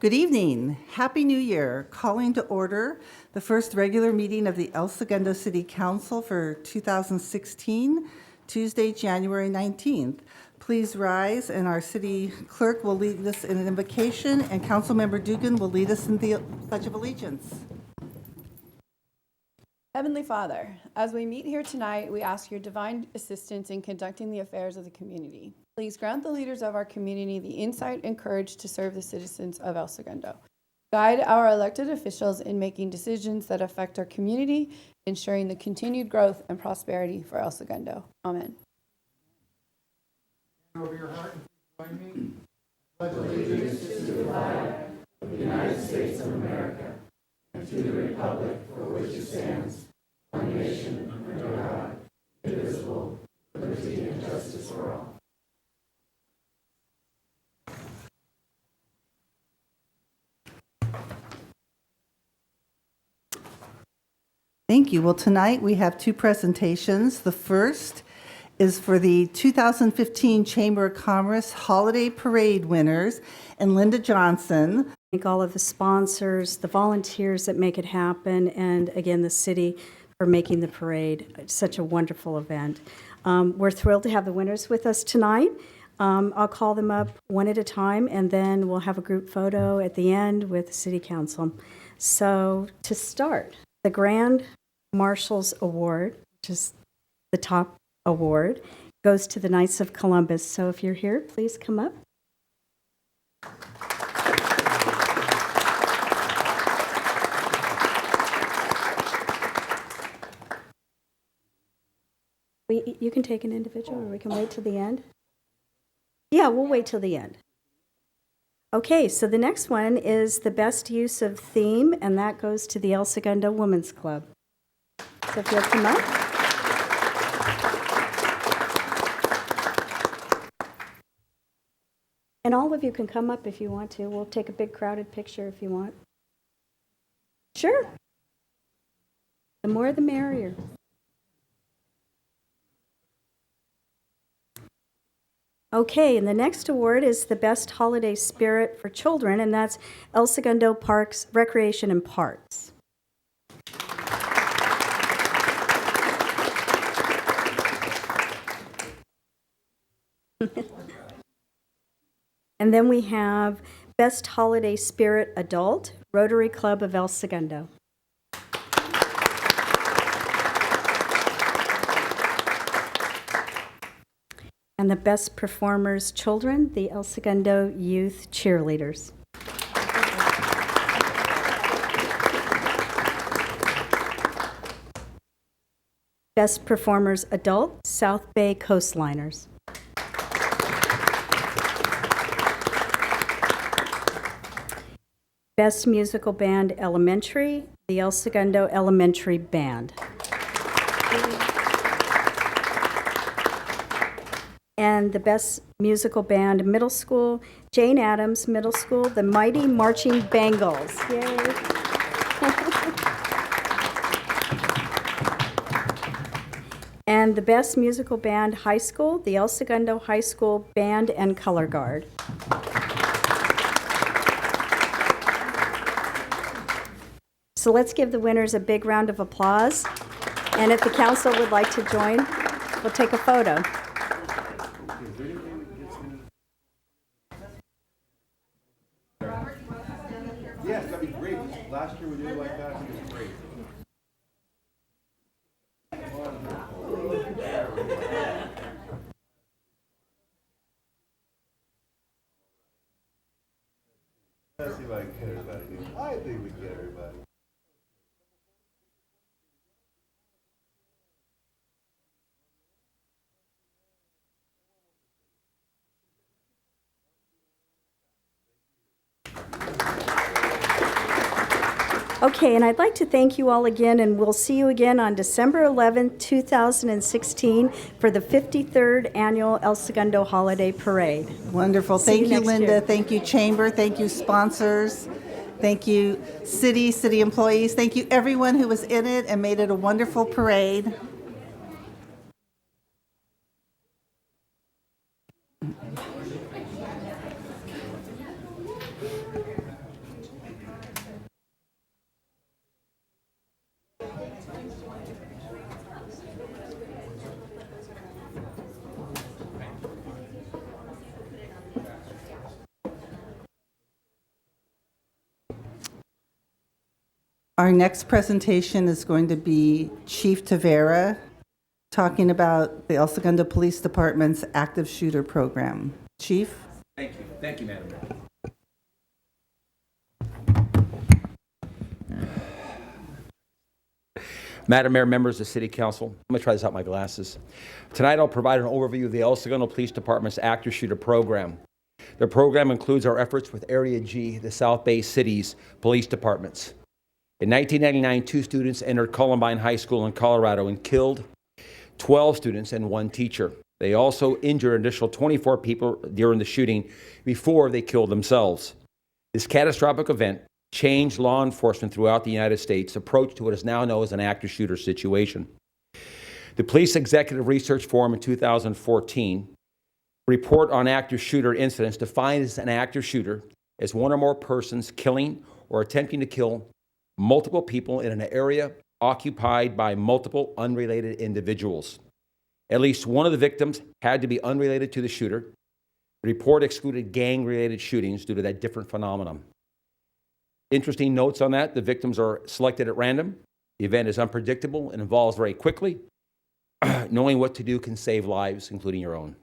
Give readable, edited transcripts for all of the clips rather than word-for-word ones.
Good evening. Happy New Year. Calling to order the first regular meeting of the El Segundo City Council for 2016, Tuesday, January 19th. Please rise, and our city clerk will lead us in an invocation, and Councilmember Dugan will lead us in the Pledge of Allegiance. Heavenly Father, as we meet here tonight, we ask your divine assistance in conducting the affairs of the community. Please grant the leaders of our community the insight and courage to serve the citizens of El Segundo. Guide our elected officials in making decisions that affect our community, ensuring the continued growth and prosperity for El Segundo. Amen. Over your heart and join me. Pledge allegiance to the flag of the United States of America and to the republic for which it stands, one nation under God, indivisible, liberty and justice for all. Thank you. Well, tonight we have two presentations. The first is for the 2015 Chamber of Commerce Holiday Parade winners, and Linda Johnson. Thank all of the sponsors, the volunteers that make it happen, and again, the city for making the parade. It's such a wonderful event. We're thrilled to have the winners with us tonight. I'll call them up one at a time, and then we'll have a group photo at the end with the City Council. So to start, the Grand Marshals Award, which is the top award, goes to the Knights of Columbus. So if you're here, please come up. You can take an individual, or we can wait till the end. Yeah, we'll wait till the end. Okay, so the next one is the best use of theme, and that goes to the El Segundo Women's Club. So if you'll come up. And all of you can come up if you want to. We'll take a big crowded picture if you want. Sure. The more the merrier. Okay, and the next award is the Best Holiday Spirit for Children, and that's El Segundo Parks, Recreation and Parks. And then we have Best Holiday Spirit Adult, Rotary Club of El Segundo. And the Best Performers Children, the El Segundo Youth Cheerleaders. Best Performers Adult, South Bay Coastliners. Best Musical Band Elementary, the El Segundo Elementary Band. And the Best Musical Band Middle School, Jane Addams Middle School, the Mighty Marching Bengals. Yay. And the Best Musical Band High School, the El Segundo High School Band and Color Guard. So let's give the winners a big round of applause. And if the council would like to join, we'll take a photo. Yes, that'd be great. Last year we did it like that. I think it's great. Let's see if I can get everybody. I think we can get everybody. Okay, and I'd like to thank you all again, and we'll see you again on December 11th, 2016 for the 53rd Annual El Segundo Holiday Parade. Wonderful. See Thank you, Linda. year. Thank you, Chamber. Thank you, sponsors. Thank you, city employees. Thank you, everyone who was in it and made it a wonderful parade. Our next presentation is going to be Chief Tavera talking about the El Segundo Police Department's active shooter program. Chief? Thank you. Thank you, Madam Mayor. Madam Mayor, members of the City Council, I'm going to try this out with my glasses. Tonight I'll provide an overview of the El Segundo Police Department's active shooter program. The program includes our efforts with Area G, the South Bay City's police departments. In 1999, 2 students entered Columbine High School in Colorado and killed 12 students and 1 teacher. They also injured an additional 24 people during the shooting before they killed themselves. This catastrophic event changed law enforcement throughout the United States' approach to what is now known as an active shooter situation. The Police Executive Research Forum in 2014 report on active shooter incidents defines an active shooter as one or more persons killing or attempting to kill multiple people in an area occupied by multiple unrelated individuals. At least one of the victims had to be unrelated to the shooter. The report excluded gang-related shootings due to that different phenomenon. Interesting notes on that: the victims are selected at random. The event is unpredictable and evolves very quickly. Knowing what to do can save lives, including your own.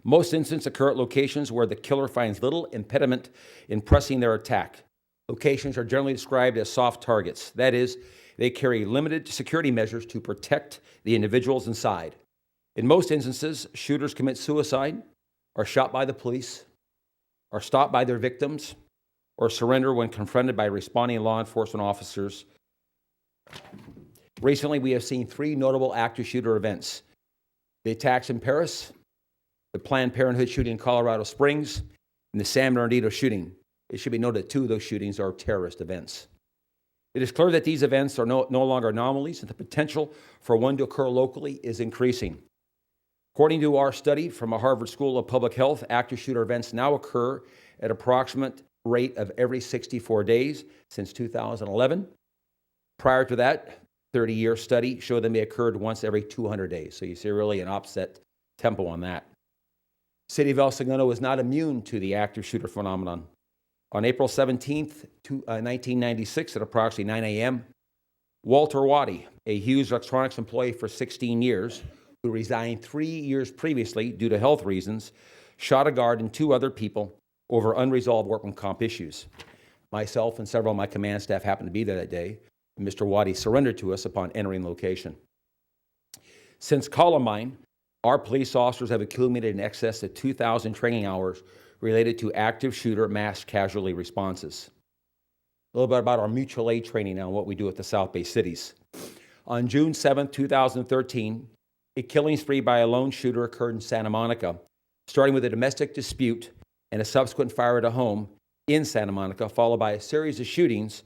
Most incidents occur at locations where the killer finds little impediment in pressing their attack. Locations are generally described as soft targets. That is, they carry limited security measures to protect the individuals inside. In most instances, shooters commit suicide, are shot by the police, are stopped by their victims, or surrender when confronted by responding law enforcement officers. Recently, we have seen 3 notable active shooter events: the attacks in Paris, the Planned Parenthood shooting in Colorado Springs, and the San Bernardino shooting. It should be noted that 2 of those shootings are terrorist events. It is clear that these events are no longer anomalies, and the potential for one to occur locally is increasing. According to our study from a Harvard School of Public Health, active shooter events now occur at approximate rate of every 64 days since 2011. Prior to that, 30-year study showed them they occurred once every 200 days. So you see really an opposite tempo on that. City of El Segundo is not immune to the active shooter phenomenon. On April 17th, 1996, at approximately 9 a.m., Walter Waddy, a Hughes Electronics employee for 16 years, who resigned 3 years previously due to health reasons, shot a guard and 2 other people over unresolved workman comp issues. Myself and several of my command staff happened to be there that day, and Mr. Waddy surrendered to us upon entering location. Since Columbine, our police officers have accumulated in excess of 2,000 training hours related to active shooter mass casualty responses. A little bit about our mutual aid training now and what we do at the South Bay cities. On June 7, 2013, a killing spree by a lone shooter occurred in Santa Monica, starting with a domestic dispute and a subsequent fire at a home in Santa Monica, followed by a series of shootings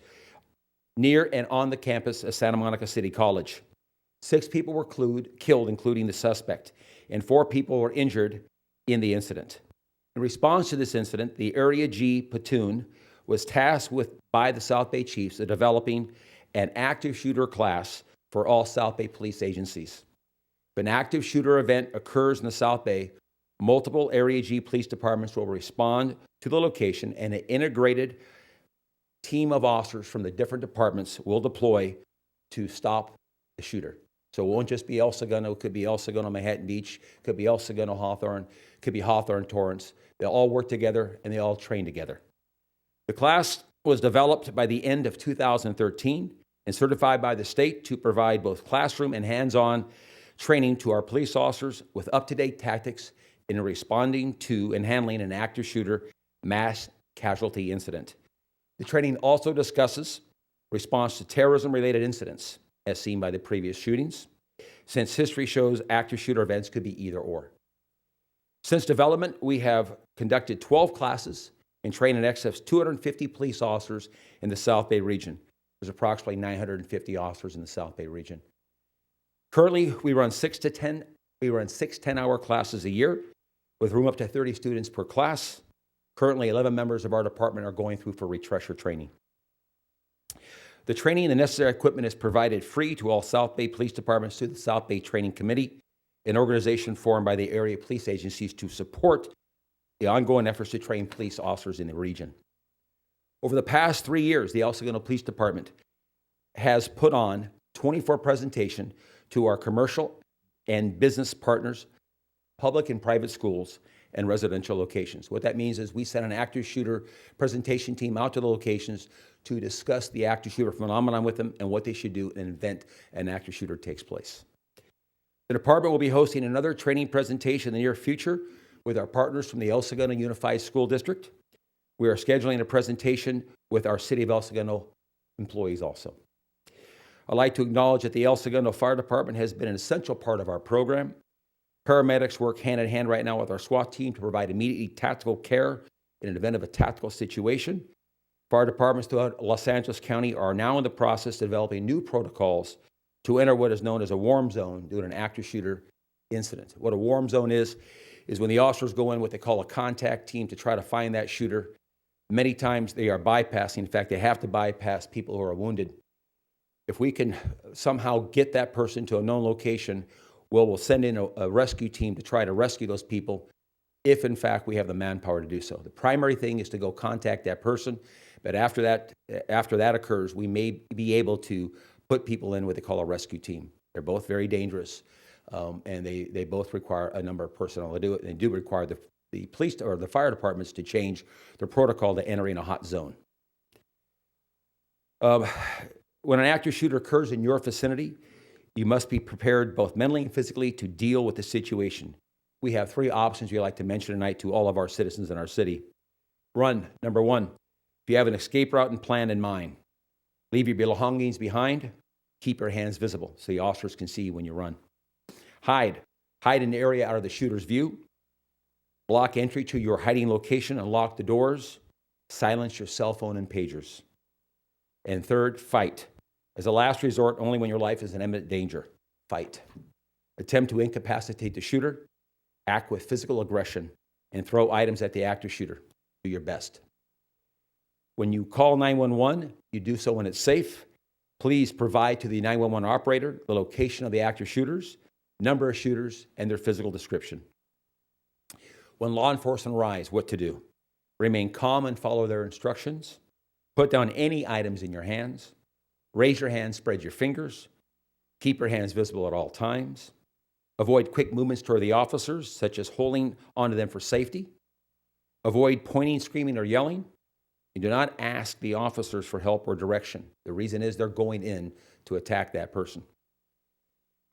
near and on the campus of Santa Monica City College. 6 people were killed, including the suspect, and 4 people were injured in the incident. In response to this incident, the Area G platoon was tasked by the South Bay Chiefs of developing an active shooter class for all South Bay police agencies. If an active shooter event occurs in the South Bay, multiple Area G police departments will respond to the location, and an integrated team of officers from the different departments will deploy to stop the shooter. So it won't just be El Segundo, it could be El Segundo, Manhattan Beach, it could be El Segundo, Hawthorne, it could be Hawthorne, Torrance. They'll all work together and they all train together. The class was developed by the end of 2013 and certified by the state to provide both classroom and hands-on training to our police officers with up-to-date tactics in responding to and handling an active shooter mass casualty incident. The training also discusses response to terrorism-related incidents, as seen by the previous shootings, since history shows active shooter events could be either or. Since development, we have conducted 12 classes and trained in excess of 250 police officers in the South Bay region. There's approximately 950 officers in the South Bay region. Currently, we run 6 10-hour classes a year with room up to 30 students per class. Currently, 11 members of our department are going through for refresher training. The training and the necessary equipment is provided free to all South Bay Police Departments through the South Bay Training Committee, an organization formed by the area police agencies to support the ongoing efforts to train police officers in the region. Over the past 3 years, the El Segundo Police Department has put on 24 presentation to our commercial and business partners, public and private schools, and residential locations. What that means is we send an active shooter presentation team out to the locations to discuss the active shooter phenomenon with them and what they should do in an event an active shooter takes place. The department will be hosting another training presentation in the near future with our partners from the El Segundo Unified School District. We are scheduling a presentation with our City of El Segundo employees also. I'd like to acknowledge that the El Segundo Fire Department has been an essential part of our program. Paramedics work hand in hand right now with our SWAT team to provide immediate tactical care in an event of a tactical situation. Fire departments throughout Los Angeles County are now in the process of developing new protocols to enter what is known as a warm zone due to an active shooter incident. What a warm zone is when the officers go in what they call a contact team to try to find that shooter. Many times they are bypassing. In fact, they have to bypass people who are wounded. If we can somehow get that person to a known location, we'll send in a rescue team to try to rescue those people if, in fact, we have the manpower to do so. The primary thing is to go contact that person, but after that occurs, we may be able to put people in what they call a rescue team. They're both very dangerous, and they both require a number of personnel to do it. And they do require the police or the fire departments to change their protocol to entering a hot zone. When an active shooter occurs in your vicinity, you must be prepared both mentally and physically to deal with the situation. We have 3 options we like to mention tonight to all of our citizens in our city. Run, number 1. If you have an escape route and plan in mind, leave your belongings behind, keep your hands visible so the officers can see you when you run. Hide in an area out of the shooter's view. Block entry to your hiding location and lock the doors. Silence your cell phone and pagers. And third, fight. As a last resort, only when your life is in imminent danger. Fight. Attempt to incapacitate the shooter. Act with physical aggression and throw items at the active shooter. Do your best. When you call 911, you do so when it's safe. Please provide to the 911 operator the location of the active shooters, number of shooters, and their physical description. When law enforcement arrives, what to do? Remain calm and follow their instructions. Put down any items in your hands. Raise your hands, spread your fingers. Keep your hands visible at all times. Avoid quick movements toward the officers, such as holding onto them for safety. Avoid pointing, screaming, or yelling. And do not ask the officers for help or direction. The reason is they're going in to attack that person.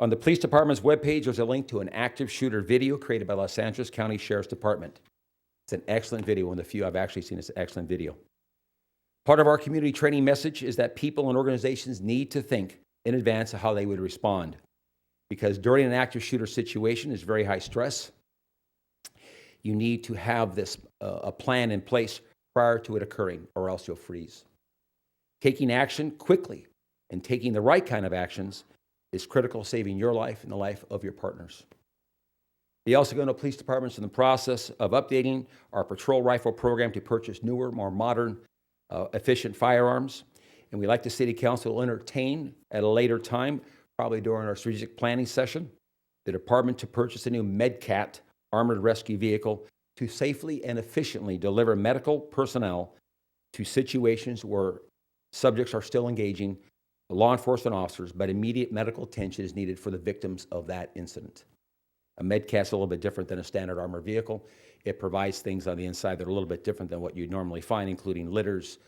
On the police department's webpage, there's a link to an active shooter video created by Los Angeles County Sheriff's Department. It's an excellent video, one of the few I've actually seen. It's an excellent video. Part of our community training message is that people and organizations need to think in advance of how they would respond. Because during an active shooter situation, there's very high stress. You need to have a plan in place prior to it occurring, or else you'll freeze. Taking action quickly and taking the right kind of actions is critical, saving your life and the life of your partners. The El Segundo Police Department is in the process of updating our patrol rifle program to purchase newer, more modern, efficient firearms. And we'd like the City Council to entertain at a later time, probably during our strategic planning session, the department to purchase a new MedCat armored rescue vehicle to safely and efficiently deliver medical personnel to situations where subjects are still engaging law enforcement officers, but immediate medical attention is needed for the victims of that incident. A MedCat's a little bit different than a standard armored vehicle. It provides things on the inside that are a little bit different than what you'd normally find, including litters,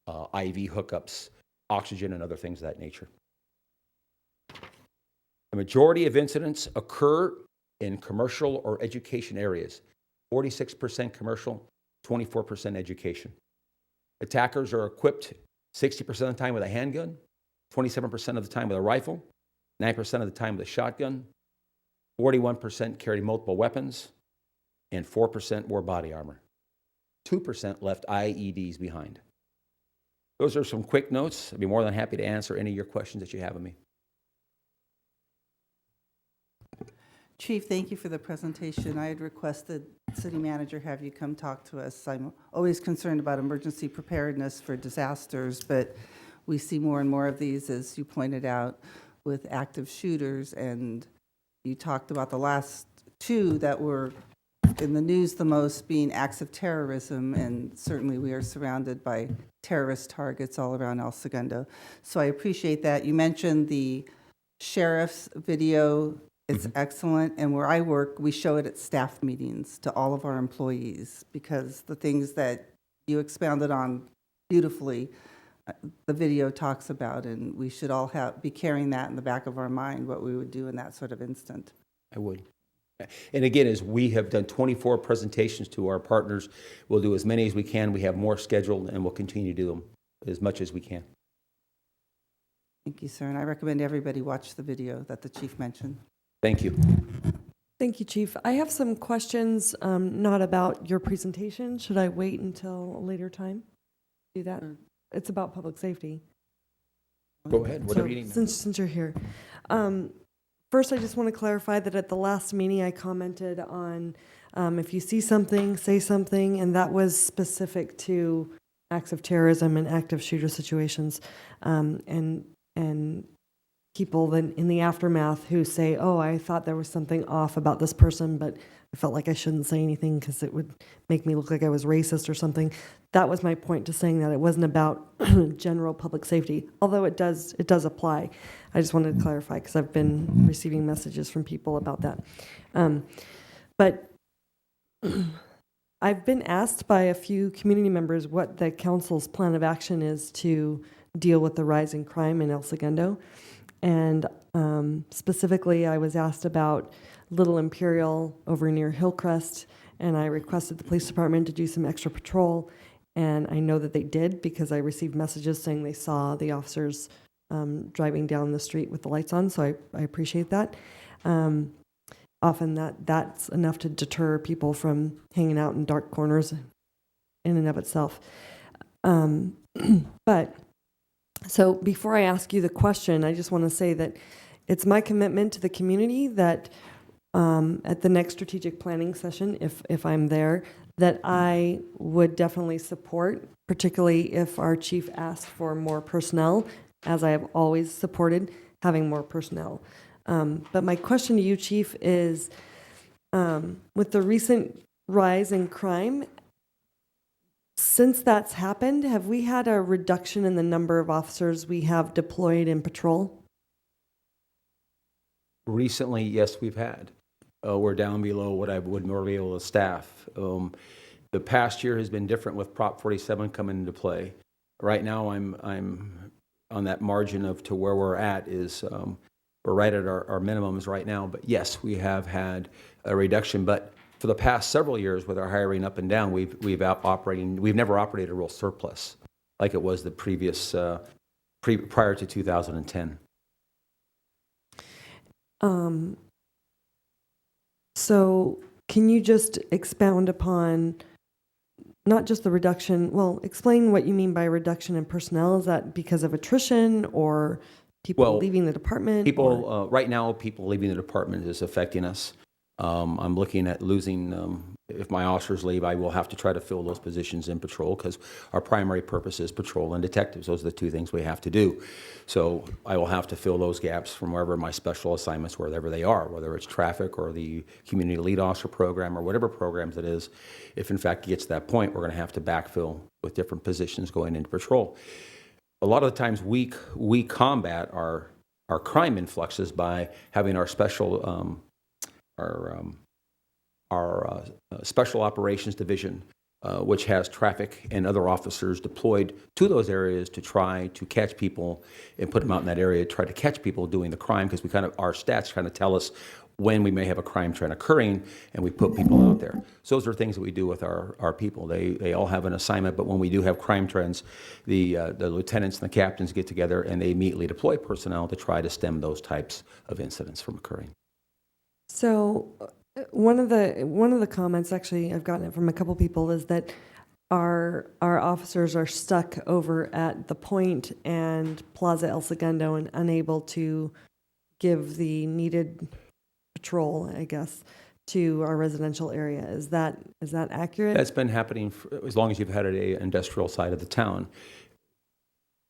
IV hookups, oxygen, and other things of that nature. The majority of incidents occur in commercial or education areas. 46% commercial, 24% education. Attackers are equipped 60% of the time with a handgun, 27% of the time with a rifle, 9% of the time with a shotgun, 41% carry multiple weapons, and 4% wore body armor. 2% left IEDs behind. Those are some quick notes. I'd be more than happy to answer any of your questions that you have of me. Chief, thank you for the presentation. I had requested City Manager have you come talk to us. I'm always concerned about emergency preparedness for disasters, but we see more and more of these, as you pointed out, with active shooters, and you talked about the last 2 that were in the news the most being acts of terrorism, and certainly we are surrounded by terrorist targets all around El Segundo. So I appreciate that. You mentioned the sheriff's video. It's excellent, and where I work, we show it at staff meetings to all of our employees, because the things that you expounded on beautifully, the video talks about, and we should all be carrying that in the back of our mind, what we would do in that sort of instant. I would. And again, as we have done 24 presentations to our partners, we'll do as many as we can. We have more scheduled, and we'll continue to do them as much as we can. Thank you, sir, and I recommend everybody watch the video that the chief mentioned. Thank you. Thank you, Chief. I have some questions, not about your presentation. Should I wait until a later time? Do that? It's about public safety. Go ahead, whatever So, you need. since you're here. First, I just want to clarify that at the last meeting, I commented on if you see something, say something, and that was specific to acts of terrorism and active shooter situations, and people then in the aftermath who say, oh, I thought there was something off about this person, but I felt like I shouldn't say anything because it would make me look like I was racist or something. That was my point to saying that it wasn't about general public safety, although it does apply. I just wanted to clarify because I've been receiving messages from people about that. But I've been asked by a few community members what the council's plan of action is to deal with the rise in crime in El Segundo. And specifically, I was asked about Little Imperial over near Hillcrest, and I requested the police department to do some extra patrol. And I know that they did because I received messages saying they saw the officers driving down the street with the lights on, so I appreciate that. Often that's enough to deter people from hanging out in dark corners in and of itself. But so before I ask you the question, I just want to say that it's my commitment to the community that at the next strategic planning session, if I'm there, that I would definitely support, particularly if our chief asks for more personnel, as I have always supported having more personnel. But my question to you, Chief, is with the recent rise in crime, since that's happened, have we had a reduction in the number of officers we have deployed in patrol? Recently, yes, we've had. We're down below what I would normally be able to staff. The past year has been different with Prop 47 coming into play. Right now, I'm on that margin of to where we're at is we're right at our minimums right now. But yes, we have had a reduction. But for the past several years, with our hiring up and down, we've never operated a real surplus like it was the previous prior to 2010. So can you just expound upon not just the reduction, well, explain what you mean by reduction in personnel. Is that because of attrition or people leaving the department? People, right now, people leaving the department is affecting us. I'm looking at losing, if my officers leave, I will have to try to fill those positions in patrol because our primary purpose is patrol and detectives. Those are the two things we have to do. So I will have to fill those gaps from wherever my special assignments, wherever they are, whether it's traffic or the community lead officer program or whatever programs it is. If in fact it gets to that point, we're going to have to backfill with different positions going into patrol. A lot of the times we combat our crime influxes by having our special Special Operations Division, which has traffic and other officers deployed to those areas to try to catch people and put them out in that area, try to catch people doing the crime, because our stats kind of tell us when we may have a crime trend occurring, and we put people out there. So those are things that we do with our people. They all have an assignment, but when we do have crime trends, the lieutenants and the captains get together and they immediately deploy personnel to try to stem those types of incidents from occurring. So one of the comments, actually, I've gotten it from a couple people, is that our officers are stuck over at the Point and Plaza El Segundo and unable to give the needed patrol, I guess, to our residential area. Is that accurate? That's been happening for as long as you've had an industrial side of the town.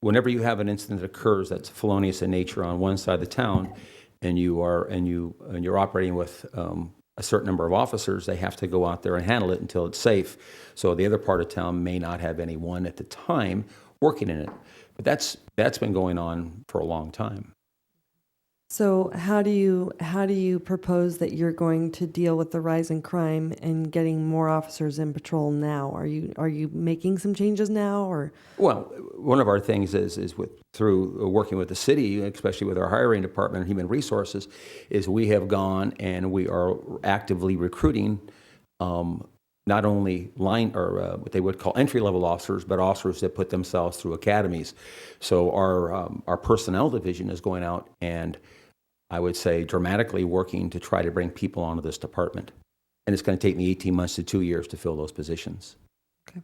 Whenever you have an incident that occurs that's felonious in nature on one side of the town, and you're operating with a certain number of officers, they have to go out there and handle it until it's safe. So the other part of town may not have anyone at the time working in it. But that's been going on for a long time. So how do you propose that you're going to deal with the rise in crime and getting more officers in patrol now? Are you making some changes now, or? Well, one of our things is through working with the city, especially with our hiring department and human resources, is we have gone and we are actively recruiting not only what they would call entry-level officers, but officers that put themselves through academies. So our personnel division is going out and I would say dramatically working to try to bring people onto this department. And it's going to take me 18 months to 2 years to fill those positions. Okay.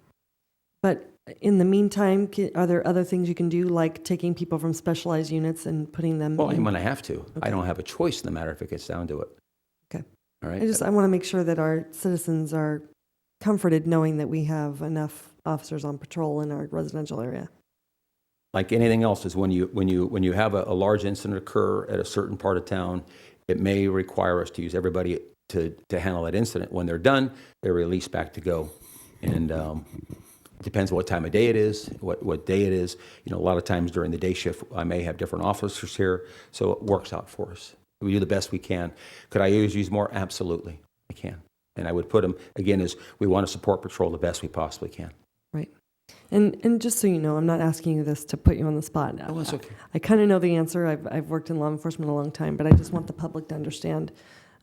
But in the meantime, are there other things you can do, like taking people from specialized units and putting them Well, in? I'm going to have to. Okay. I don't have a choice no matter if it gets down to it. Okay. All right? I want to make sure that our citizens are comforted knowing that we have enough officers on patrol in our residential area. Like anything else, is when you have a large incident occur at a certain part of town, it may require us to use everybody to handle that incident. When they're done, they're released back to go. And it depends what time of day it is, what day it is. You know, a lot of times during the day shift, I may have different officers here, so it works out for us. We do the best we can. Could I always use more? Absolutely, I can. And I would put them, again, as we want to support patrol the best we possibly can. Right. And just so you know, I'm not asking you this to put you on the spot. Oh, that's okay. I kind of know the answer. I've worked in law enforcement a long time, but I just want the public to understand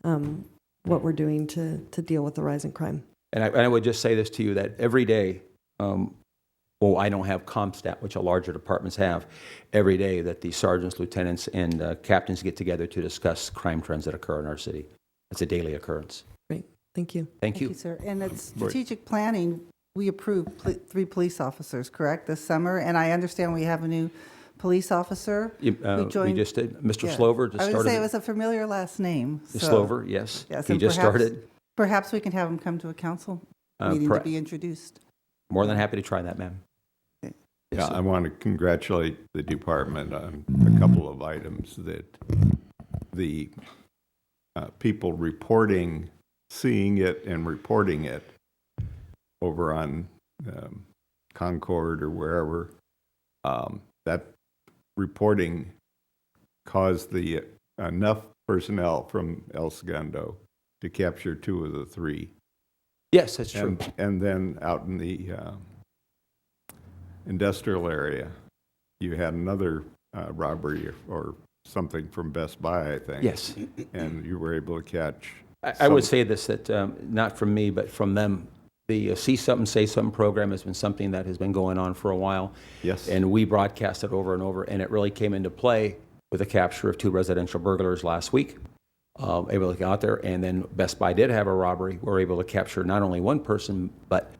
what we're doing to deal with the rise in crime. And I would just say this to you, that every day, I don't have CompStat, which a larger departments have, every day that the sergeants, lieutenants, and captains get together to discuss crime trends that occur in our city. It's a daily occurrence. Great. Thank you. Thank you. Sir. And it's strategic planning. We approved 3 police officers, correct, this summer? And I understand we have a new police officer We joined. just did. Mr. Yeah. Slover just I would started. say it was a familiar last name. so- Slover, yes. Yes, He and just started. Perhaps we can have him come to a council meeting to be introduced. More than happy to try that, ma'am. Okay. Yes, Yeah, sir. I want to congratulate the department on a couple of items that the people reporting, seeing it and reporting it over on Concord or wherever, that reporting caused enough personnel from El Segundo to capture 2 of the 3. Yes, that's true. And then out in the industrial area, you had another robbery or something from Best Buy, I think. Yes. And you were able to catch. I would say this, that not from me, but from them. The See Something, Say Something program has been something that has been going on for a while. Yes. And we broadcast it over and over, and it really came into play with the capture of 2 residential burglars last week. Able to get out there, and then Best Buy did have a robbery. We were able to capture not only one person, but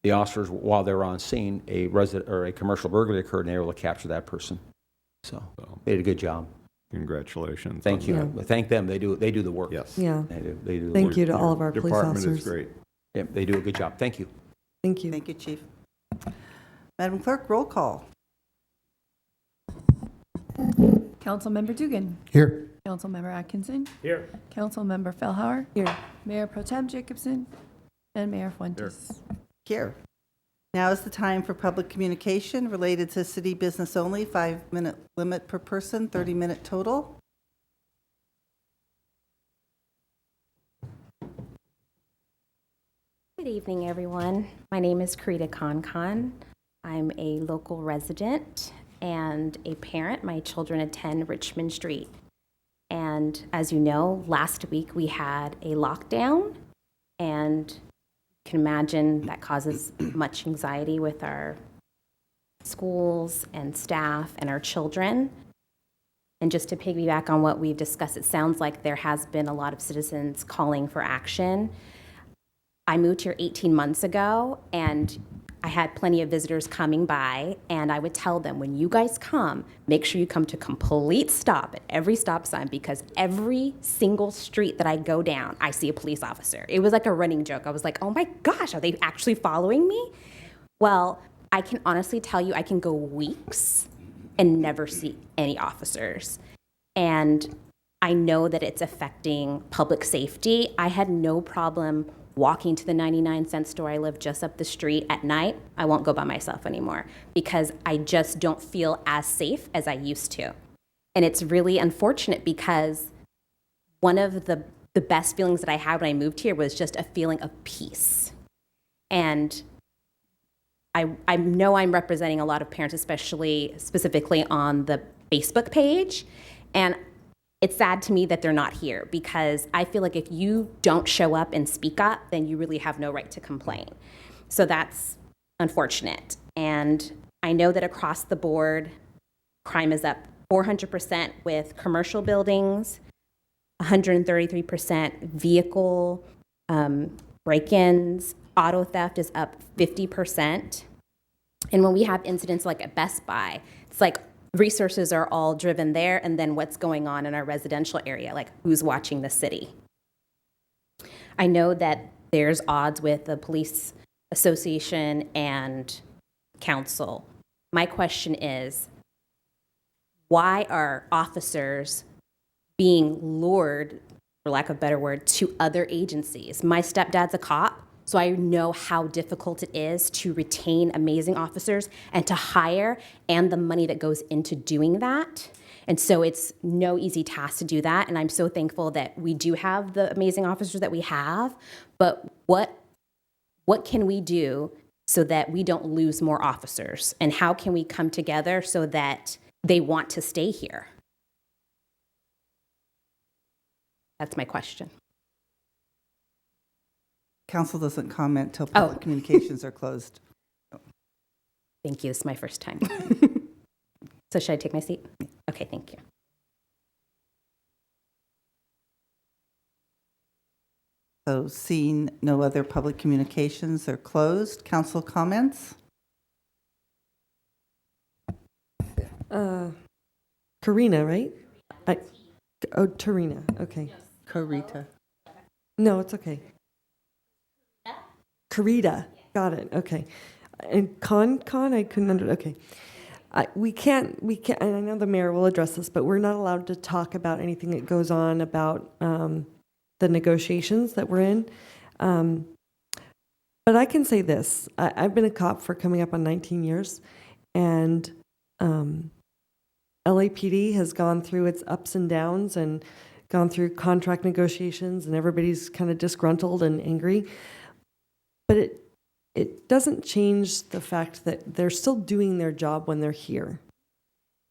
the officers, while they were on scene, a commercial burglary occurred, and they were able to capture that person. So they did a good job. Congratulations. Thank on you. that. Well, thank them. They do the work. Yes. Yeah. They do the Thank work. you to all of our police Department officers. is great. Yeah, they do a good job. Thank you. Thank you. Thank you, Chief. Madam Clerk, roll call. Councilmember Dugan. Here. Councilmember Atkinson. Here. Councilmember Fellhauer. Here. Mayor Pro Tem Jacobson. And Mayor Fuentes. Here. Now is the time for public communication related to city business only, 5-minute limit per person, 30-minute total. Good evening, everyone. My name is Karita Khan. I'm a local resident and a parent. My children attend Richmond Street. And as you know, last week we had a lockdown, and you can imagine that causes much anxiety with our schools and staff and our children. And just to piggyback on what we've discussed, it sounds like there has been a lot of citizens calling for action. I moved here 18 months ago, and I had plenty of visitors coming by, and I would tell them, when you guys come, make sure you come to complete stop at every stop sign, because every single street that I go down, I see a police officer. It was like a running joke. I was like, oh my gosh, are they actually following me? Well, I can honestly tell you, I can go weeks and never see any officers. And I know that it's affecting public safety. I had no problem walking to the 99-cent store I live just up the street at night. I won't go by myself anymore because I just don't feel as safe as I used to. And it's really unfortunate because one of the best feelings that I had when I moved here was just a feeling of peace. And I know I'm representing a lot of parents, especially specifically on the Facebook page. And it's sad to me that they're not here because I feel like if you don't show up and speak up, then you really have no right to complain. So that's unfortunate. And I know that across the board, crime is up 400% with commercial buildings, 133% vehicle break-ins, auto theft is up 50%. And when we have incidents like at Best Buy, it's like resources are all driven there, and then what's going on in our residential area, like who's watching the city. I know that there's odds with the police association and council. My question is, why are officers being lured, for lack of a better word, to other agencies? My stepdad's a cop, so I know how difficult it is to retain amazing officers and to hire, and the money that goes into doing that. And so it's no easy task to do that, and I'm so thankful that we do have the amazing officers that we have, but what can we do so that we don't lose more officers? And how can we come together so that they want to stay here? That's my question. Council doesn't comment till public communications are closed. Thank you. This is my first time. So should I take my seat? Okay, thank you. So seeing no other public communications are closed. Council comments? Karina, right? Tarina, okay. Carita. No, it's okay. Karita, got it, okay. And Con, I couldn't okay. We can't, and I know the mayor will address this, but we're not allowed to talk about anything that goes on about the negotiations that we're in. But I can say this, I've been a cop for coming up on 19 years, and LAPD has gone through its ups and downs and gone through contract negotiations, and everybody's kind of disgruntled and angry. But it doesn't change the fact that they're still doing their job when they're here.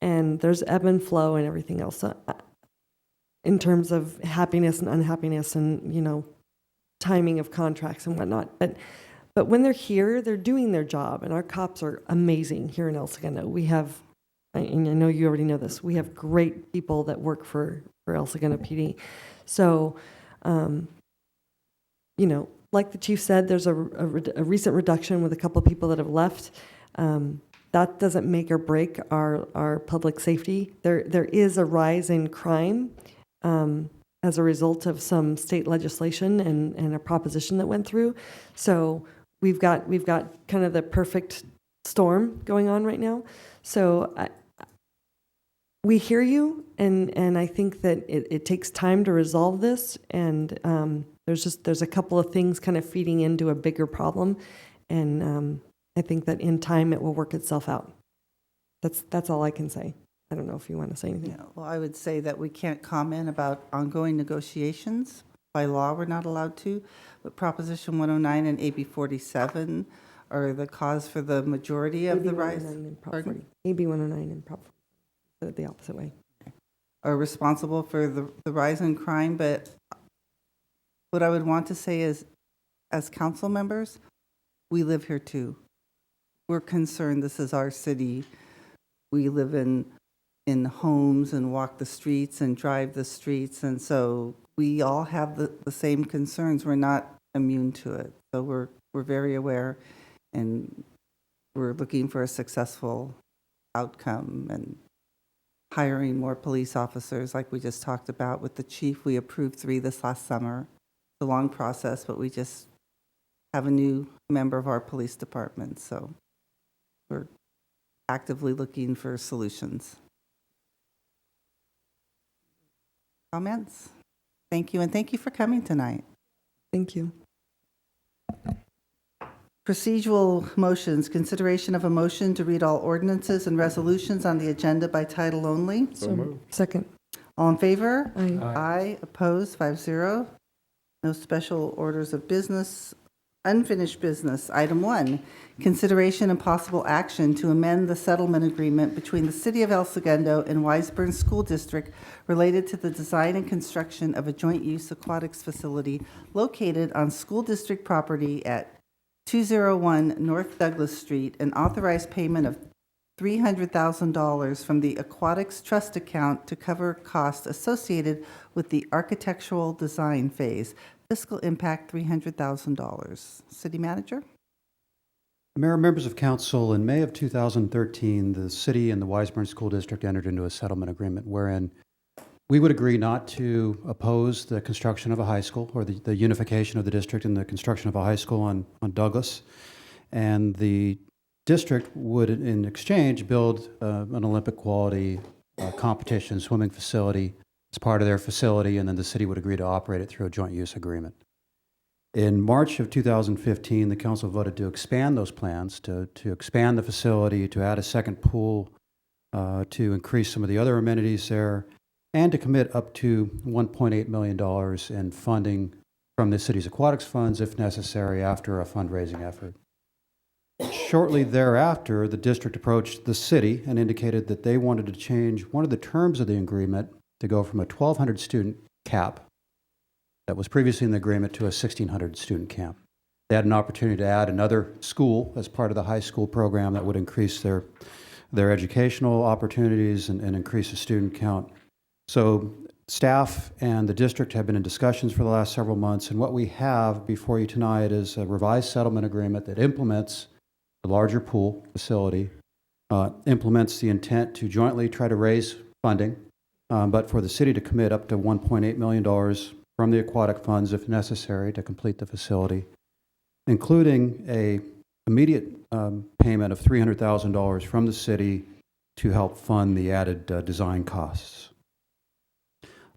And there's ebb and flow and everything else in terms of happiness and unhappiness and, timing of contracts and whatnot. But when they're here, they're doing their job, and our cops are amazing here in El Segundo. We have, and I know you already know this, we have great people that work for El Segundo PD. So, like the chief said, there's a recent reduction with a couple of people that have left. That doesn't make or break our public safety. There is a rise in crime as a result of some state legislation and a proposition that went through. So we've got kind of the perfect storm going on right now. So we hear you, and I think that it takes time to resolve this, and there's a couple of things kind of feeding into a bigger problem, and I think that in time it will work itself out. That's all I can say. I don't know if you want to say anything. Yeah, well, I would say that we can't comment about ongoing negotiations. By law, we're not allowed to, but Proposition 109 and AB 47 are the cause for the majority of the rise. AB 109 and Prop 40, the opposite way. Are responsible for the rise in crime, but what I would want to say is, as council members, we live here too. We're concerned. This is our city. We live in homes and walk the streets and drive the streets, and so we all have the same concerns. We're not immune to it. So we're very aware, and we're looking for a successful outcome and hiring more police officers like we just talked about with the chief. We approved 3 this last summer. It's a long process, but we just have a new member of our police department, so we're actively looking for solutions. Comments? Thank you, and thank you for coming tonight. Thank you. Procedural motions, consideration of a motion to read all ordinances and resolutions on the agenda by title only. Second. All in favor? Aye. Aye, opposed, 5-0. No special orders of business. Unfinished business. Item 1, consideration and possible action to amend the settlement agreement between the City of El Segundo and Wiseburn School District related to the design and construction of a joint-use aquatics facility located on school district property at 201 North Douglas Street, and authorize payment of $300,000 from the Aquatics Trust account to cover costs associated with the architectural design phase. Fiscal impact $300,000. City Manager? Mayor, members of council, in May of 2013, the city and the Wiseburn School District entered into a settlement agreement wherein we would agree not to oppose the construction of a high school or the unification of the district and the construction of a high school on Douglas. And the district would, in exchange, build an Olympic quality competition swimming facility as part of their facility, and then the city would agree to operate it through a joint use agreement. In March of 2015, the council voted to expand those plans, to expand the facility, to add a second pool, to increase some of the other amenities there, and to commit up to $1.8 million in funding from the city's aquatics funds if necessary after a fundraising effort. Shortly thereafter, the district approached the city and indicated that they wanted to change one of the terms of the agreement to go from a 1,200 student cap that was previously in the agreement to a 1,600 student cap. They had an opportunity to add another school as part of the high school program that would increase their educational opportunities and increase the student count. So staff and the district have been in discussions for the last several months, and what we have before you tonight is a revised settlement agreement that implements the larger pool facility, implements the intent to jointly try to raise funding, but for the city to commit up to $1.8 million from the aquatic funds if necessary to complete the facility, including a immediate payment of $300,000 from the city to help fund the added design costs.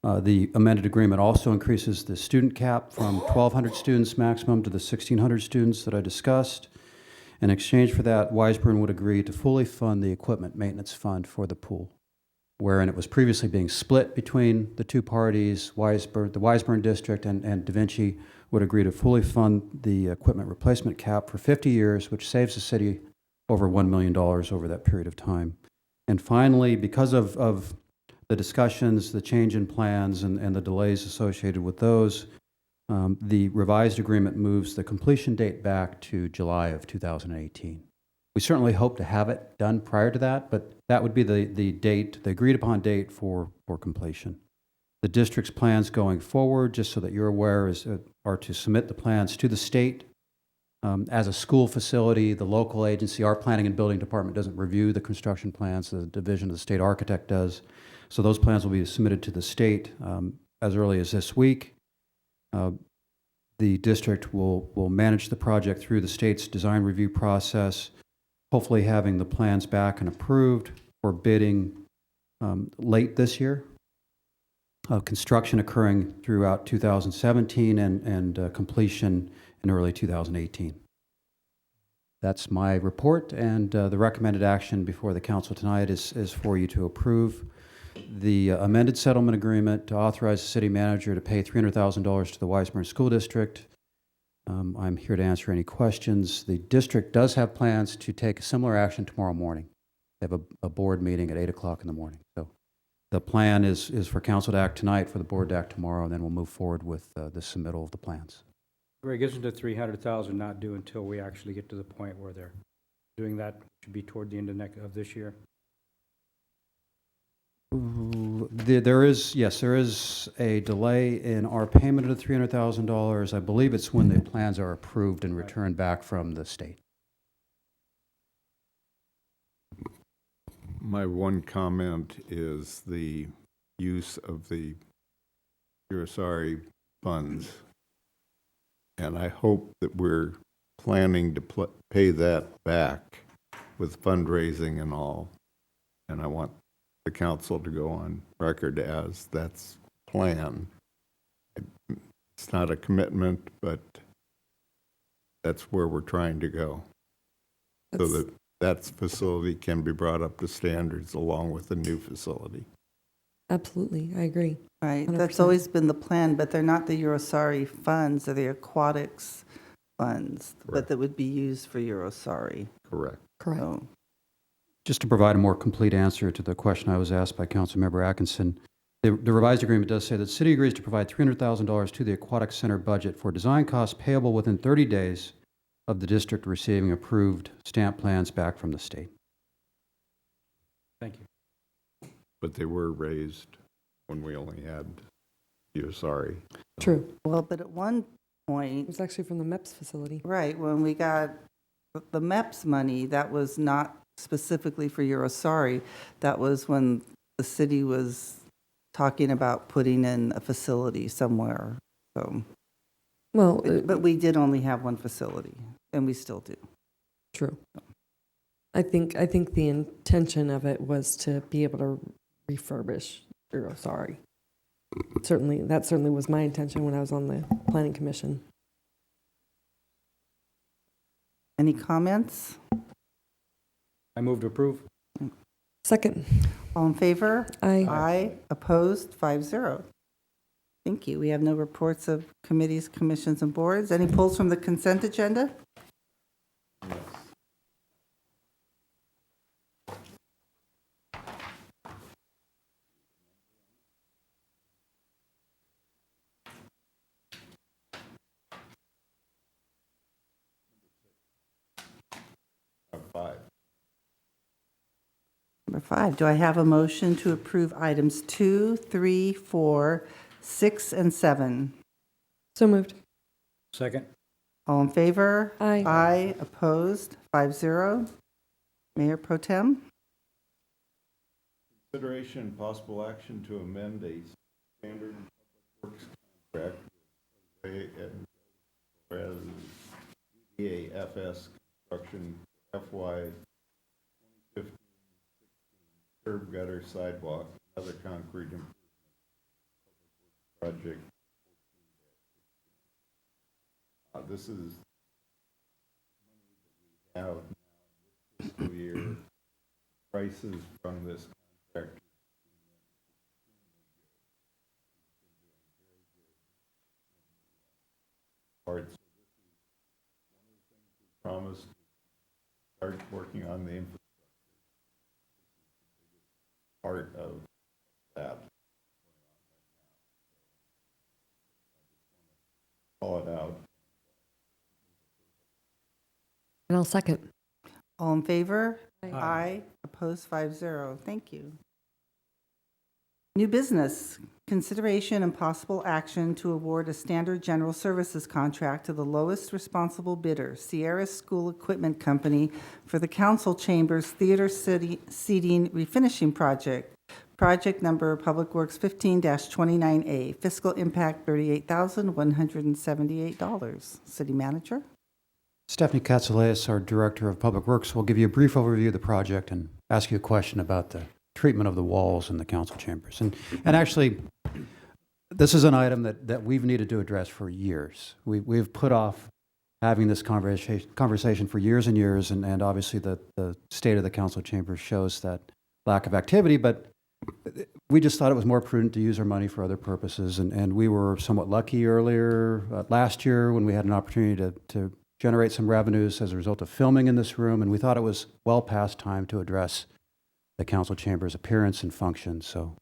The amended agreement also increases the student cap from 1,200 students maximum to the 1,600 students that I discussed. In exchange for that, Wiseburn would agree to fully fund the equipment maintenance fund for the pool, wherein it was previously being split between the two parties. The Wiseburn District and Da Vinci would agree to fully fund the equipment replacement cap for 50 years, which saves the city over $1 million over that period of time. And finally, because of the discussions, the change in plans, and the delays associated with those, the revised agreement moves the completion date back to July of 2018. We certainly hope to have it done prior to that, but that would be the date, the agreed upon date for completion. The district's plans going forward, just so that you're aware, are to submit the plans to the state. As a school facility, the local agency, our planning and building department doesn't review the construction plans, the division of the state architect does. So those plans will be submitted to the state as early as this week. The district will manage the project through the state's design review process, hopefully having the plans back and approved for bidding late this year. Construction occurring throughout 2017 and completion in early 2018. That's my report, and the recommended action before the council tonight is for you to approve the amended settlement agreement to authorize the city manager to pay $300,000 to the Wiseburn School District. I'm here to answer any questions. The district does have plans to take a similar action tomorrow morning. They have a board meeting at 8 o'clock in the morning. So the plan is for council to act tonight, for the board to act tomorrow, and then we'll move forward with the submittal of the plans. Greg, isn't the $300,000 not due until we actually get to the point where they're doing that? Should be toward the end of this year. There is a delay in our payment of the $300,000. I believe it's when the plans are approved and returned back from the state. My one comment is the use of the USRA funds, and I hope that we're planning to pay that back with fundraising and all, and I want the council to go on record as that's plan. It's not a commitment, but that's where we're trying to go. So that that facility can be brought up to standards along with the new facility. Absolutely, I agree. Right, 100%. that's always been the plan, but they're not the Eurosari funds, they're the aquatics funds, but Correct. that would be used for Eurosari. Correct. Correct. So, Just to provide a more complete answer to the question I was asked by Councilmember Atkinson, the revised agreement does say that city agrees to provide $300,000 to the aquatic center budget for design costs payable within 30 days of the district receiving approved stamp plans back from the state. Thank you. But they were raised when we only had sorry. True. well, but at one It point, was actually from the MEPS facility. right, when we got the MEPS money, that was not specifically for Eurosari. That was when the city was talking about putting in a facility somewhere. So, Well, but we did only have one facility, and we still do. true. I think the intention of it was to be able to refurbish Eurosari. Certainly, that certainly was my intention when I was on the planning commission. Any comments? I move to approve. Second, All in favor? I Aye. Opposed? 5-0. Thank you. We have no reports of committees, commissions, and boards. Any pulls from the consent agenda? Five. Number 5, do I have a motion to approve items 2, 3, 4, 6, and 7? so moved. Second. All in favor? Aye. Aye. Opposed? 5-0. Mayor Pro Tem? Consideration and possible action to amend a standard public works contract with EAFS construction FY 2015-16 curb gutter sidewalk and other concrete improvements project 14-16. This is money that we have now this fiscal year. Prices from this contractor parts. So this is one of the things we promised to start working on the infrastructure. Part of that. Call it out. And I'll second. All in favor? Aye. Opposed? 5-0. Thank you. New business, consideration and possible action to award a standard general services contract to the lowest responsible bidder, Sierra School Equipment Company, for the council chambers theater seating refinishing project. Project number Public Works 15-29A, fiscal impact $38,178. City manager? Stephanie Katsouleas, our Director of Public Works, will give you a brief overview of the project and ask you a question about the treatment of the walls in the council chambers. And actually, this is an item that we've needed to address for years. We've put off having this conversation for years and years, and obviously the state of the council chambers shows that lack of activity, but we just thought it was more prudent to use our money for other purposes, and we were somewhat lucky earlier last year when we had an opportunity to generate some revenues as a result of filming in this room, and we thought it was well past time to address the council chamber's appearance and function. So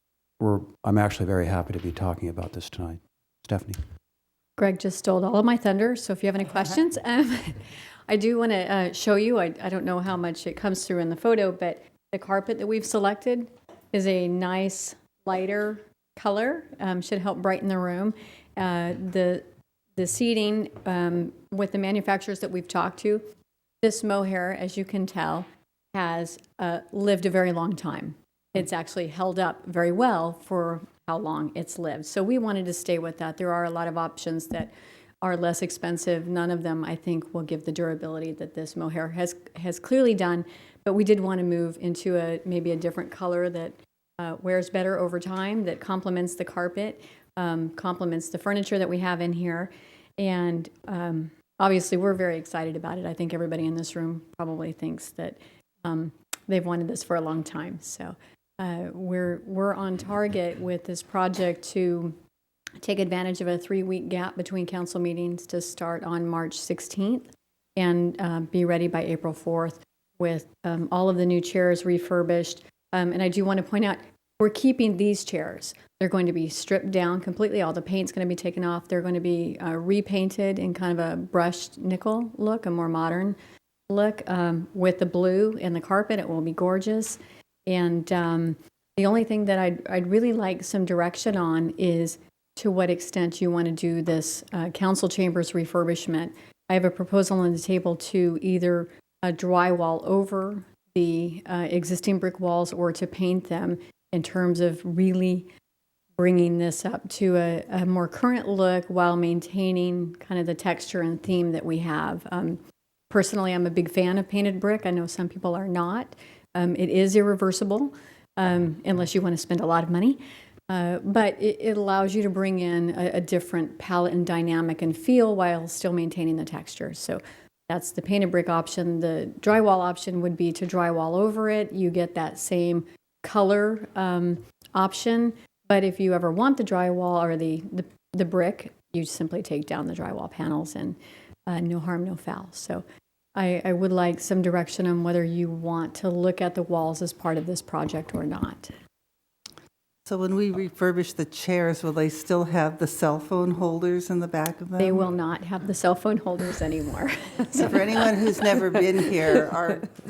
I'm actually very happy to be talking about this tonight. Stephanie. Greg just stole all of my thunder, so if you have any questions, I do want to show you, I don't know how much it comes through in the photo, but the carpet that we've selected is a nice lighter color, should help brighten the room. The seating with the manufacturers that we've talked to, this mohair, as you can tell, has lived a very long time. It's actually held up very well for how long it's lived. So we wanted to stay with that. There are a lot of options that are less expensive. None of them, I think, will give the durability that this mohair has clearly done. But we did want to move into maybe a different color that wears better over time, that complements the carpet. complements the furniture that we have in here. And obviously, we're very excited about it. I think everybody in this room probably thinks that they've wanted this for a long time. So we're on target with this project to take advantage of a 3-week gap between council meetings to start on March 16th and be ready by April 4th with all of the new chairs refurbished. And I do want to point out, we're keeping these chairs. They're going to be stripped down completely. All the paint's going to be taken off. They're going to be repainted in kind of a brushed nickel look, a more modern look, with the blue and the carpet. It will be gorgeous. And the only thing that I'd really like some direction on is to what extent you want to do this council chambers refurbishment. I have a proposal on the table to either drywall over the existing brick walls or to paint them in terms of really bringing this up to a more current look while maintaining kind of the texture and theme that we have. Personally, I'm a big fan of painted brick. I know some people are not. It is irreversible unless you want to spend a lot of money. But it allows you to bring in a different palette and dynamic and feel while still maintaining the texture. So that's the painted brick option. The drywall option would be to drywall over it. You get that same color option. But if you ever want the drywall or the brick, you simply take down the drywall panels and no harm, no foul. So I would like some direction on whether you want to look at the walls as part of this project or not. So when we refurbish the chairs, will they still have the cell phone holders in the back of them? They will not have the cell phone holders anymore. So for anyone who's never been here,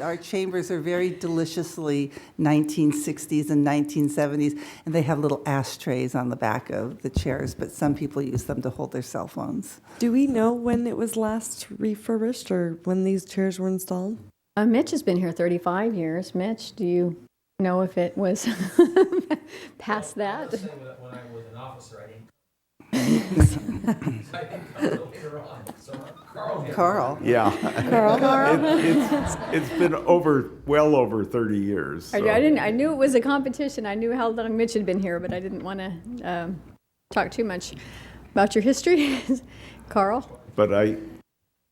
our chambers are very deliciously 1960s and 1970s, and they have little ashtrays on the back of the chairs, but some people use them to hold their cell phones. Do we know when it was last refurbished or when these chairs were installed? Mitch has been here 35 years. Mitch, do you know if it was past that? When I was an officer, I didn't. I think Carl later on. So Carl. Yeah. It's been well over 30 years. So. I knew it was a competition. I knew how long Mitch had been here, but I didn't want to talk too much about your history. Carl? But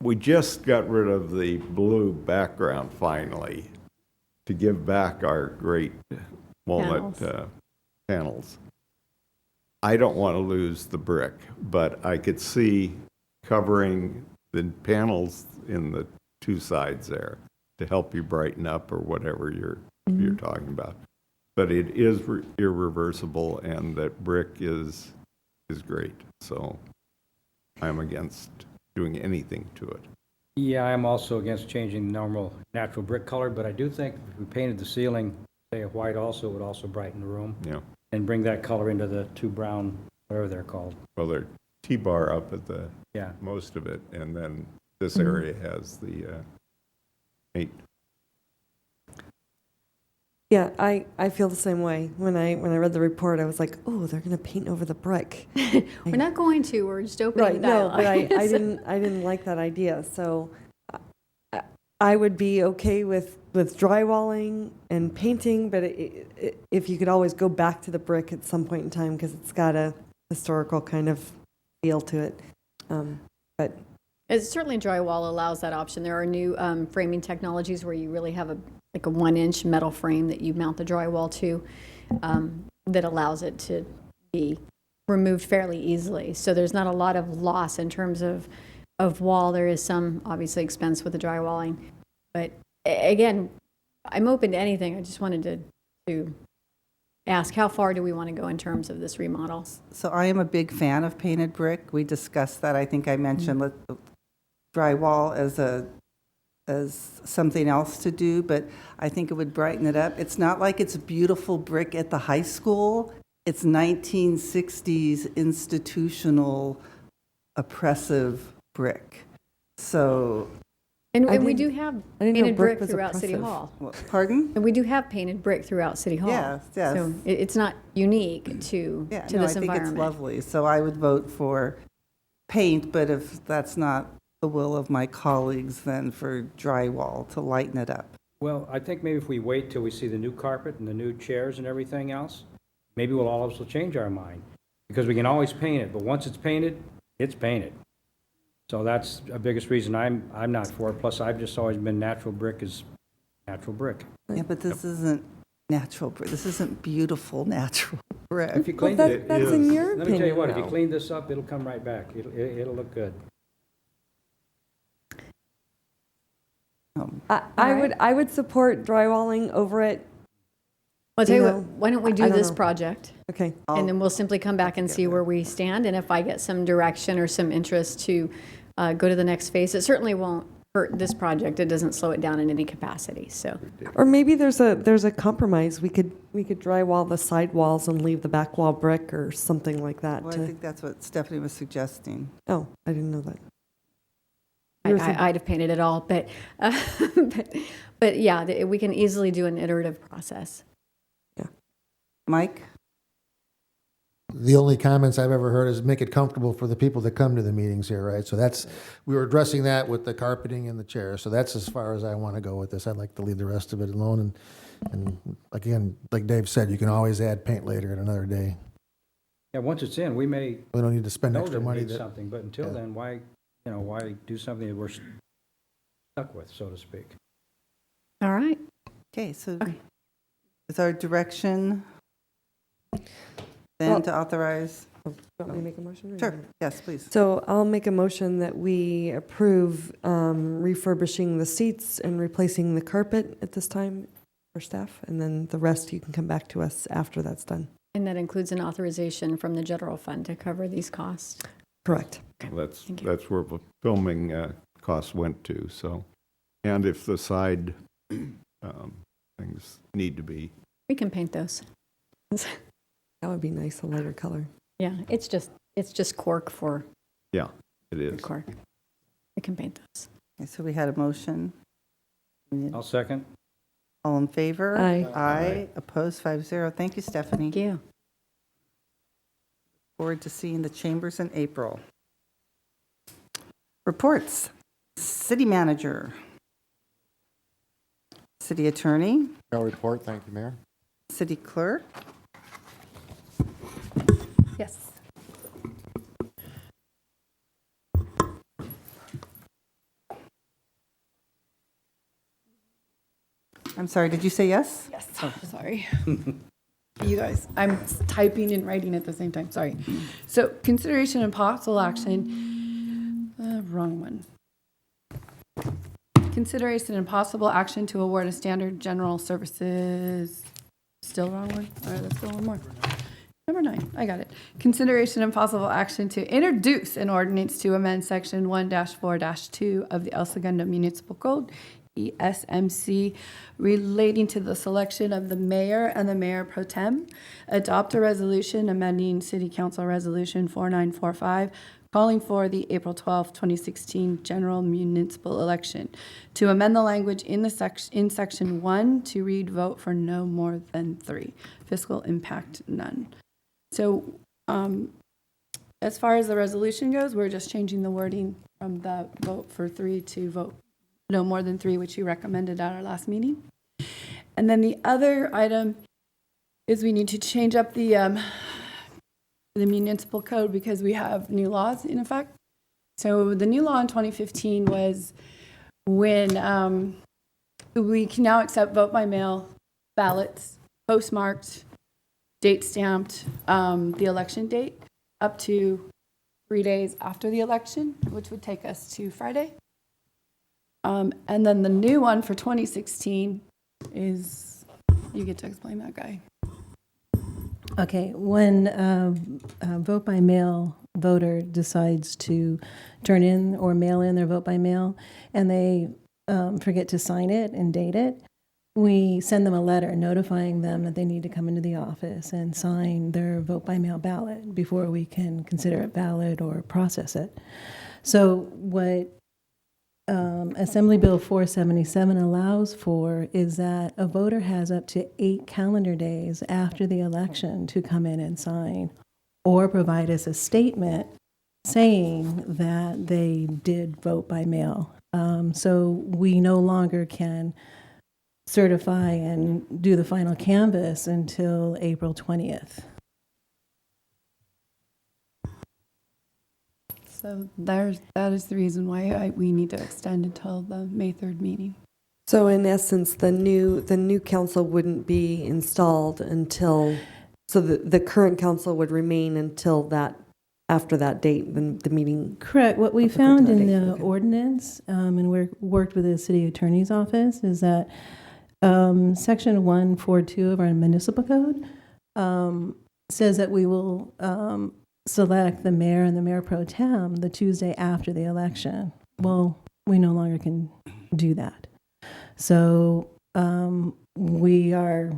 we just got rid of the blue background finally to give back our great walnut panels. I don't want to lose the brick, but I could see covering the panels in the two sides there to help you brighten up or whatever you're talking about. But it is irreversible, and that brick is great. So I'm against doing anything to it. Yeah, I'm also against changing the normal natural brick color, but I do think if we painted the ceiling, say a white also, it would also brighten the room. Yeah. And bring that color into the two brown, whatever they're called. Well, they're T-bar up at the most of it, and then this area has the paint. Yeah, I feel the same way. When I read the report, I was like, oh, they're going to paint over the brick. We're not going to. We're just opening the dialogue. No, but I didn't like that idea. So I would be okay with drywalling and painting, but if you could always go back to the brick at some point in time because it's got a historical kind of feel to it. But it's certainly drywall allows that option. There are new framing technologies where you really have a 1-inch metal frame that you mount the drywall to that allows it to be removed fairly easily. So there's not a lot of loss in terms of wall. There is some obviously expense with the drywalling, but again, I'm open to anything. I just wanted to ask, how far do we want to go in terms of this remodel? So I am a big fan of painted brick. We discussed that. I think I mentioned drywall as something else to do, but I think it would brighten it up. It's not like it's beautiful brick at the high school. It's 1960s institutional oppressive brick. So And we do have painted brick throughout City Hall. Pardon? And we do have painted brick throughout City Hall. Yes, yes. So it's not unique to this I think environment. it's lovely. So I would vote for paint, but if that's not the will of my colleagues, then for drywall to lighten it up. Well, I think maybe if we wait till we see the new carpet and the new chairs and everything else, maybe we'll all of us will change our mind. Because we can always paint it, but once it's painted, it's painted. So that's the biggest reason I'm not for it. Plus, I've just always been natural brick is natural brick. Yeah, but this isn't natural brick. This isn't beautiful natural brick. If you clean Well, it, that's in your let me tell you opinion, what, if you though. clean this up, it'll come right back. It'll look good. I would support drywalling over it. I'll tell you You what, know, why don't we I do don't this know. project? Okay. And then we'll simply come back and see where we stand, and if I get some direction or some interest to go to the next phase, it certainly won't hurt this project. It doesn't slow it down in any capacity, so. Or maybe there's a compromise. We could drywall the side walls and leave the back wall brick or something like that. Well, I think that's what Stephanie was suggesting. Oh, I didn't know that. I'd have painted it all, but yeah, we can easily do an iterative process. Mike? The only comments I've ever heard is make it comfortable for the people that come to the meetings here, right? So we were addressing that with the carpeting and the chairs. So that's as far as I want to go with this. I'd like to leave the rest of it alone. And again, like Dave said, you can always add paint later at another day. Yeah, once it's in, we may We don't need to spend know extra that it money. needs something, but until Yeah. then, why do something that we're stuck with, so to speak? All right. Okay, so Okay. is our direction then Well- to authorize? You want me to make a motion? or Sure, not? yes, please. So I'll make a motion that we approve refurbishing the seats and replacing the carpet at this time for staff, and then the rest you can come back to us after that's done. And that includes an authorization from the general fund to cover these costs. Correct. That's, Thank you. that's where the filming costs went to, so. And if the side things need to be. We can paint those. That would be nice, a lighter color. Yeah, it's just cork for Yeah, it is. cork. We can paint those. Okay, so we had a motion. I'll second. All in favor? Aye. Aye. Opposed, 5-0. Thank you, Stephanie. Thank you. Forward to seeing the chambers in April. Reports. City manager. City attorney. No report, thank you, Mayor. City clerk. Yes. I'm sorry, did you say yes? Yes, sorry. You guys, I'm typing and writing at the same time, sorry. So consideration and possible action, wrong one. Consideration and possible action to award a standard general services, still wrong one? All right, let's go one more. Number 9, I got it. Consideration and possible action to introduce an ordinance to amend section 1-4-2 of the El Segundo Municipal Code, ESMC, relating to the selection of the mayor and the mayor pro tem, adopt a resolution amending City Council Resolution 4945, calling for the April 12, 2016 general municipal election, to amend the language in section 1 to read vote for no more than 3, fiscal impact none. So as far as the resolution goes, we're just changing the wording from the vote for 3 to vote no more than 3, which you recommended at our last meeting. And then the other item is we need to change up the municipal code because we have new laws in effect. So the new law in 2015 was when we can now accept vote by mail ballots, postmarked, date stamped, the election date up to 3 days after the election, which would take us to Friday. And then the new one for 2016 is, you get to explain that, Guy. Okay, when a vote by mail voter decides to turn in or mail in their vote by mail and they forget to sign it and date it, we send them a letter notifying them that they need to come into the office and sign their vote by mail ballot before we can consider it valid or process it. So what Assembly Bill 477 allows for is that a voter has up to 8 calendar days after the election to come in and sign or provide us a statement saying that they did vote by mail. So we no longer can certify and do the final canvass until April 20th. So that is the reason why we need to extend until the May 3rd meeting. So in essence, the new council wouldn't be installed until, so the current council would remain until that, after that date, the meeting. Correct. What we Up to found that in date, the okay. ordinance, and we worked with the city attorney's office, is that section 142 of our municipal code says that we will select the mayor and the mayor pro tem the Tuesday after the election. Well, we no longer can do that. So we are,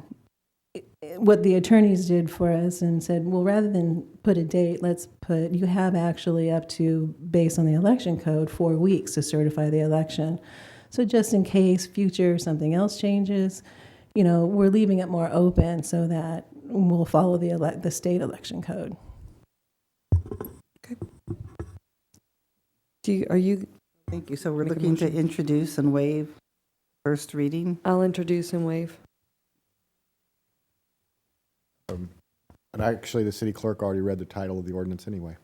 what the attorneys did for us and said, well, rather than put a date, let's put, you have actually up to, based on the election code, 4 weeks to certify the election. So just in case future something else changes, we're leaving it more open so that we'll follow the state election code. Are you? Thank you. So we're Make a looking to motion. introduce and waive first reading. I'll introduce and waive. And actually, the city clerk already read the title of the ordinance anyway.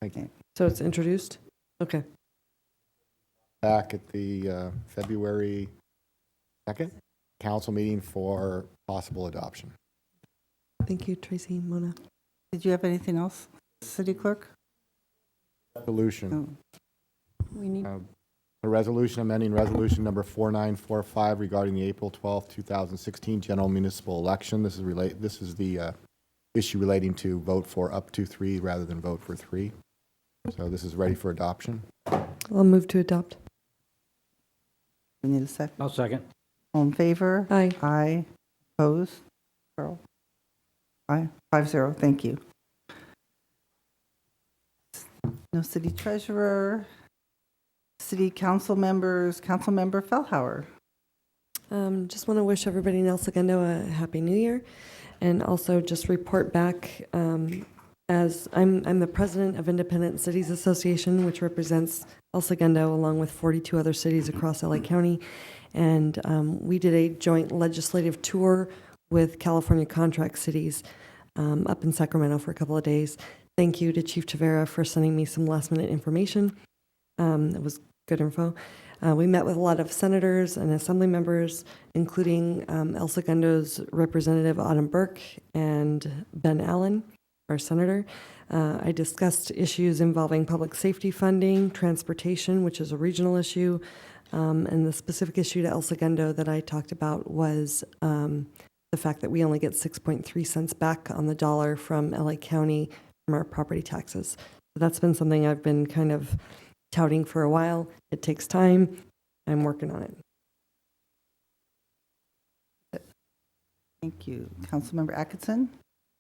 Thank you. So it's introduced? Okay. Back at the February 2nd council meeting for possible adoption. Thank you, Tracy, Mona. Did you have anything else, City Clerk? Resolution. We need A resolution amending resolution number 4945 regarding the April 12th, 2016 general municipal election. This is the issue relating to vote for up to 3 rather than vote for 3. So this is ready for adoption. I'll move to adopt. We need a second. I'll second. All in favor? Aye. Aye. Opposed? Carol? Aye. 5-0. Thank you. No city treasurer. City council members. Councilmember Fellhauer. Just want to wish everybody in El Segundo a happy new year, and also just report back as I'm the president of Independent Cities Association, which represents El Segundo along with 42 other cities across LA County. And we did a joint legislative tour with California contract cities up in Sacramento for a couple of days. Thank you to Chief Tavera for sending me some last minute information. It was good info. We met with a lot of senators and assembly members, including El Segundo's Representative Autumn Burke and Ben Allen, our senator. I discussed issues involving public safety funding, transportation, which is a regional issue, and the specific issue to El Segundo that I talked about was the fact that we only get 6.3 cents back on the dollar from LA County from our property taxes. So that's been something I've been kind of touting for a while. It takes time. I'm working on it. Thank you. Councilmember Atkinson.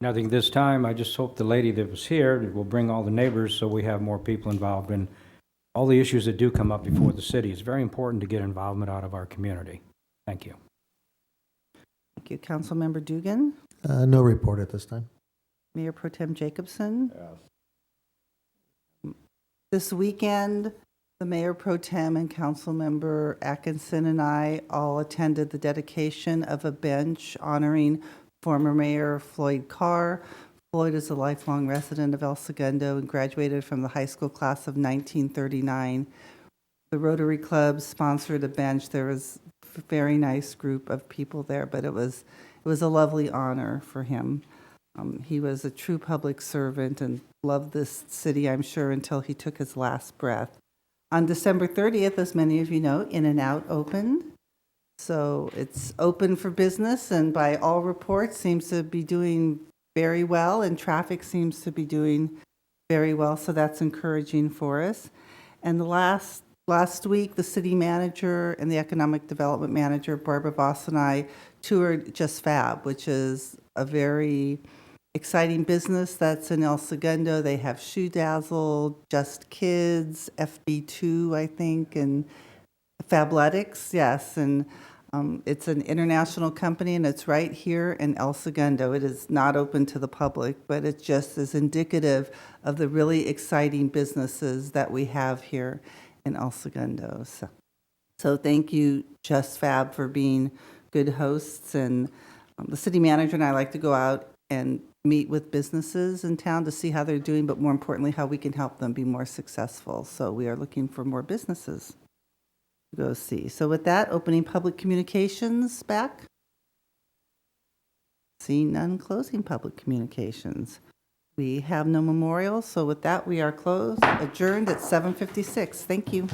Nothing this time. I just hope the lady that was here will bring all the neighbors so we have more people involved in all the issues that do come up before the city. It's very important to get involvement out of our community. Thank you. Thank you. Councilmember Dugan. No report at this time. Mayor Pro Tem Jacobson. This weekend, the Mayor Pro Tem and Councilmember Atkinson and I all attended the dedication of a bench honoring former Mayor Floyd Carr. Floyd is a lifelong resident of El Segundo and graduated from the high school class of 1939. The Rotary Club sponsored a bench. There was a very nice group of people there, but it was a lovely honor for him. He was a true public servant and loved this city, I'm sure, until he took his last breath. On December 30th, as many of you know, In-N-Out opened. So it's open for business, and by all reports, seems to be doing very well, and traffic seems to be doing very well, so that's encouraging for us. And the last week, the city manager and the economic development manager, Barbara Voss, and I toured Just Fab, which is a very exciting business that's in El Segundo. They have Shoe Dazzle, Just Kids, FB2, I think, and Fabletics, yes. And it's an international company, and it's right here in El Segundo. It is not open to the public, but it just is indicative of the really exciting businesses that we have here in El Segundo. So thank you, Just Fab, for being good hosts. And the city manager and I like to go out and meet with businesses in town to see how they're doing, but more importantly, how we can help them be more successful. So we are looking for more businesses to go see. So with that, opening public communications back. Seeing none, closing public communications. We have no memorials, so with that, we are adjourned at 7:56. Thank you.